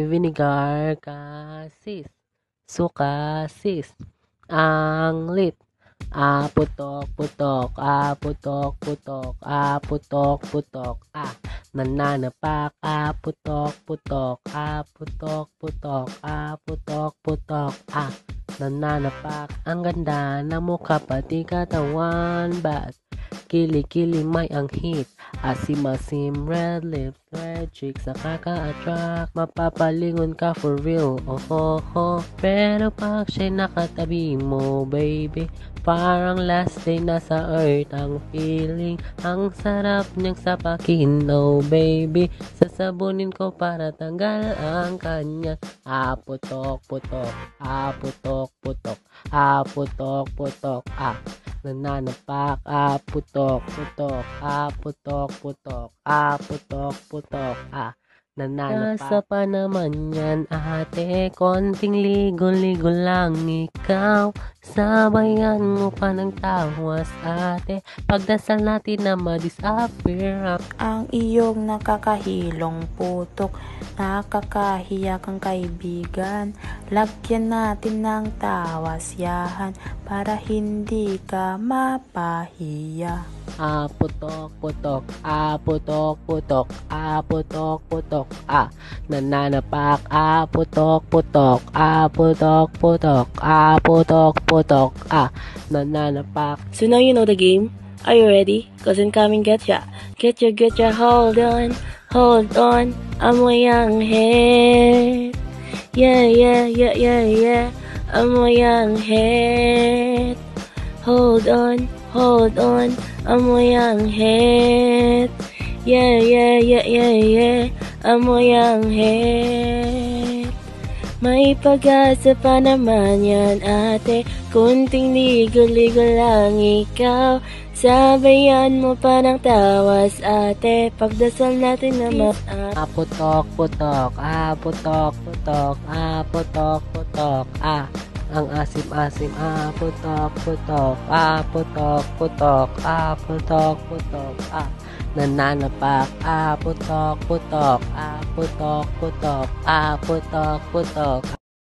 vinegar, kasis, suka, sis, anglit, putok, putok, putok, putok, putok, putok, nananapak, putok, putok, putok, putok, putok, putok, nananapak. Ang ganda ng mukha pati katawan, ba't kili-kili may ang hit, asim-asim, red lips, red cheeks, nakaka-attract, mapapalingon ka for real, oh. Pero pag siya'y nakatabi mo, baby, parang last day na sa earth ang feeling, ang sarap niyang sapakin, oh baby, sasabunin ko para tanggal ang kanya, putok, putok, putok, putok, putok, putok, nananapak, putok, putok, putok, putok, putok, putok, nananapak. Nasa pa naman yan, ate, konting ligo-ligo lang ikaw, sabayan mo pa ng tawas, ate, pagdasal natin na ma-disappear ang iyong nakakahilong putok, nakakahiya kang kaibigan. Lagyan natin ng tawasyahan para hindi ka mapahiya. Putok, putok, putok, putok, putok, putok, nananapak, putok, putok, putok, putok, putok, putok, nananapak. So now you know the game. Are you ready? Cause incoming getcha. Getcha, hold on. Amoy ang head. Yeah. Amoy ang head. Hold on. Amoy ang head. Yeah. Amoy ang head. May pag-asa pa naman yan, ate. Kunting ligo-ligo lang ikaw. Sabayan mo pa ng tawas, ate. Pagdasal natin naman, Putok, putok, putok, putok, putok, putok, ang asim-asim, putok, putok, putok, putok, putok, putok, nananapak, putok, putok, putok, putok, putok, putok.